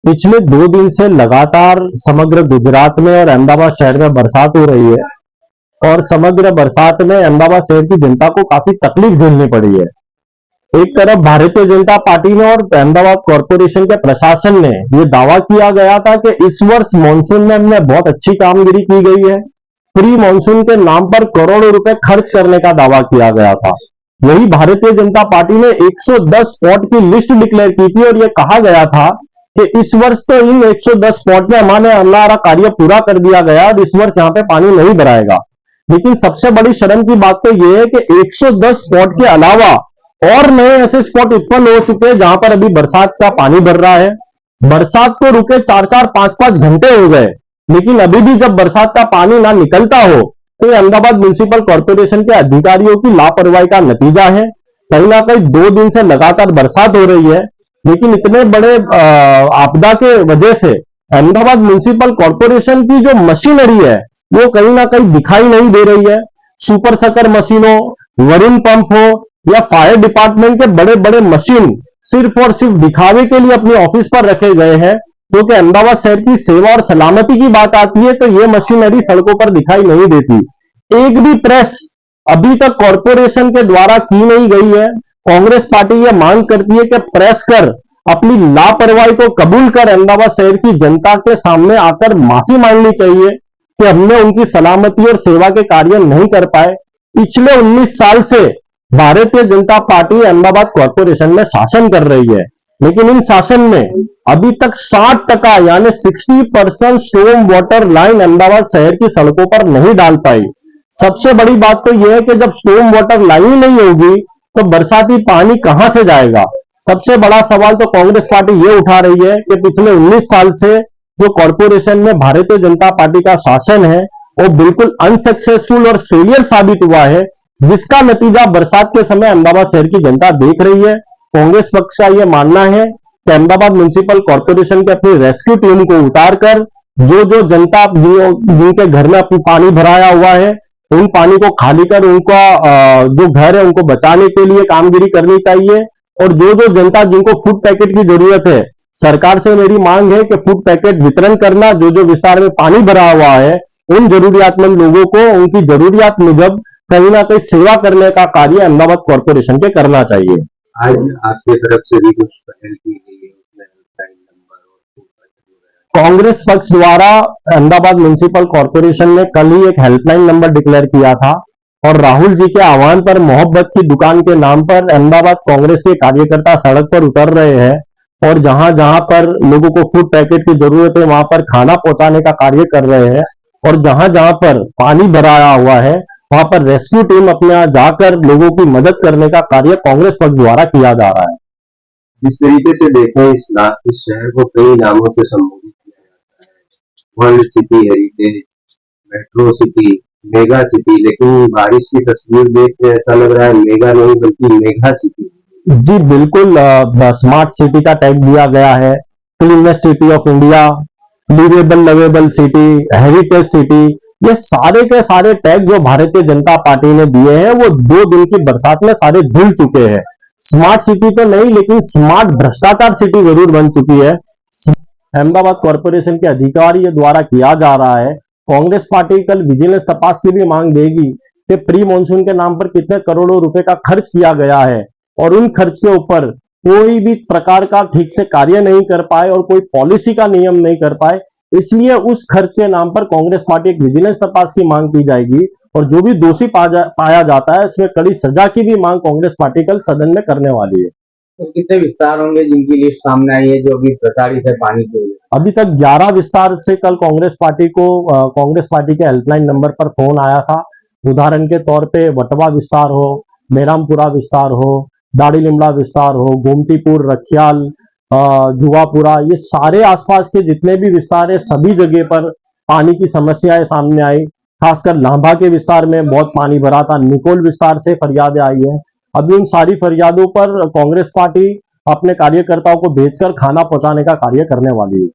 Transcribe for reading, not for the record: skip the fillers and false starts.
पिछले 2 दिन से लगातार समग्र गुजरात में और अहमदाबाद शहर में बरसात हो रही है और समग्र बरसात में अहमदाबाद शहर की जनता को काफी तकलीफ झेलनी पड़ी है। एक तरफ भारतीय जनता पार्टी ने और अहमदाबाद कॉरपोरेशन के प्रशासन ने ये दावा किया गया था कि इस वर्ष मानसून में बहुत अच्छी कामगिरी की गई है। प्री मानसून के नाम पर करोड़ों रुपए खर्च करने का दावा किया गया था। वही भारतीय जनता पार्टी ने 110 स्पॉट की लिस्ट डिक्लेयर की थी और यह कहा गया था कि इस वर्ष तो इन 110 स्पॉट में हमारा कार्य पूरा कर दिया गया और इस वर्ष यहाँ पे पानी नहीं भराएगा। लेकिन सबसे बड़ी शर्म की बात तो यह है कि 110 स्पॉट के अलावा और नए ऐसे स्पॉट उत्पन्न हो चुके हैं जहां पर अभी बरसात का पानी भर रहा है। बरसात को रुके 4-4, 5-5 घंटे हो गए, लेकिन अभी भी जब बरसात का पानी ना निकलता हो तो ये अहमदाबाद म्युनिसिपल कॉर्पोरेशन के अधिकारियों की लापरवाही का नतीजा है। कहीं ना कहीं 2 दिन से लगातार बरसात हो रही है, लेकिन इतने बड़े आपदा के वजह से अहमदाबाद म्युनिसिपल कॉर्पोरेशन की जो मशीनरी है वो कहीं ना कहीं दिखाई नहीं दे रही है। सुपर सकर मशीनों, वरुण पंप हो या फायर डिपार्टमेंट के बड़े बड़े मशीन सिर्फ और सिर्फ दिखावे के लिए अपने ऑफिस पर रखे गए हैं, क्योंकि अहमदाबाद शहर की सेवा और सलामती की बात आती है तो ये मशीनरी सड़कों पर दिखाई नहीं देती। एक भी प्रेस अभी तक कॉर्पोरेशन के द्वारा की नहीं गई है। कांग्रेस पार्टी ये मांग करती है कि प्रेस कर अपनी लापरवाही को कबूल कर अहमदाबाद शहर की जनता के सामने आकर माफी मांगनी चाहिए कि हमने उनकी सलामती और सेवा के कार्य नहीं कर पाए। पिछले 19 साल से भारतीय जनता पार्टी अहमदाबाद कॉर्पोरेशन में शासन कर रही है, लेकिन इन शासन में अभी तक 60% यानी 60% स्टॉर्म वाटर लाइन अहमदाबाद शहर की सड़कों पर नहीं डाल पाई। सबसे बड़ी बात तो यह है कि जब स्टॉर्म वाटर लाइन ही नहीं होगी तो बरसाती पानी कहां से जाएगा। सबसे बड़ा सवाल तो कांग्रेस पार्टी ये उठा रही है कि पिछले 19 साल से जो कॉर्पोरेशन में भारतीय जनता पार्टी का शासन है वो बिल्कुल अनसक्सेसफुल और फेलियर साबित हुआ है, जिसका नतीजा बरसात के समय अहमदाबाद शहर की जनता देख रही है। कांग्रेस पक्ष का यह मानना है कि अहमदाबाद म्युनिसिपल कॉर्पोरेशन के अपनी रेस्क्यू टीम को उतारकर जो जनता जिनके घर में अपनी पानी भराया हुआ है उन पानी को खाली कर उनका जो घर है उनको बचाने के लिए कामगिरी करनी चाहिए। और जो जनता जिनको फूड पैकेट की जरूरत है, सरकार से मेरी मांग है कि फूड पैकेट वितरण करना, जो विस्तार में पानी भरा हुआ है उन जरूरियातमंद लोगों को उनकी जरूरियात मुजब कहीं ना कहीं सेवा करने का कार्य अहमदाबाद कॉर्पोरेशन के करना चाहिए। आज आपकी तरफ से भी कुछ पहल की गई है, कांग्रेस पक्ष द्वारा अहमदाबाद म्युनिसिपल कॉर्पोरेशन ने कल ही एक हेल्पलाइन नंबर डिक्लेयर किया था और राहुल जी के आह्वान पर मोहब्बत की दुकान के नाम पर अहमदाबाद कांग्रेस के कार्यकर्ता सड़क पर उतर रहे हैं और जहां जहां पर लोगों को फूड पैकेट की जरूरत है वहां पर खाना पहुंचाने का कार्य कर रहे हैं और जहां जहां पर पानी भराया हुआ है वहां पर रेस्क्यू टीम अपने जाकर लोगों की मदद करने का कार्य कांग्रेस पक्ष द्वारा किया जा रहा है। जिस तरीके से देखें इस शहर को कई नामों से संबोधित किया जाता है, world city, heritage, metro city, mega city, लेकिन बारिश की तस्वीर देख के ऐसा लग रहा है मेगा नहीं बल्कि मेगा सिटी। जी बिल्कुल, स्मार्ट सिटी का टैग दिया गया है, cleanest city of India, livable lovable city, heritage city, ये सारे के सारे टैग जो भारतीय जनता पार्टी ने दिए हैं वो 2 दिन की बरसात में सारे धुल चुके हैं। स्मार्ट सिटी तो नहीं लेकिन स्मार्ट भ्रष्टाचार सिटी जरूर बन चुकी है। अहमदाबाद कॉर्पोरेशन के अधिकारियों द्वारा किया जा रहा है। कांग्रेस पार्टी कल विजिलेंस तपास की भी मांग देगी कि प्री मानसून के नाम पर कितने करोड़ों रुपए का खर्च किया गया है और उन खर्च के ऊपर कोई भी प्रकार का ठीक से कार्य नहीं कर पाए और कोई पॉलिसी का नियम नहीं कर पाए, इसलिए उस खर्च के नाम पर कांग्रेस पार्टी एक विजिलेंस तपास की मांग की जाएगी और जो भी दोषी पाया जाता है उसमें कड़ी सजा की भी मांग कांग्रेस पार्टी कल सदन में करने वाली है। तो कितने विस्तार होंगे जिनकी लिस्ट सामने आई है जो अभी प्रताड़ित है पानी के? अभी तक 11 विस्तार से कल कांग्रेस पार्टी के हेल्पलाइन नंबर पर फोन आया था। उदाहरण के तौर पे वटवा विस्तार हो, मेरामपुरा विस्तार हो, दाड़ी लिमड़ा विस्तार हो, गोमतीपुर, रखियाल, जुवापुरा, ये सारे आसपास के जितने भी विस्तार है सभी जगह पर पानी की समस्याएं सामने आई। खासकर लांबा के विस्तार में बहुत पानी भरा था, निकोल विस्तार से फरियादें आई है। अभी उन सारी फरियादों पर कांग्रेस पार्टी अपने कार्यकर्ताओं को भेजकर खाना पहुंचाने का कार्य करने वाली है।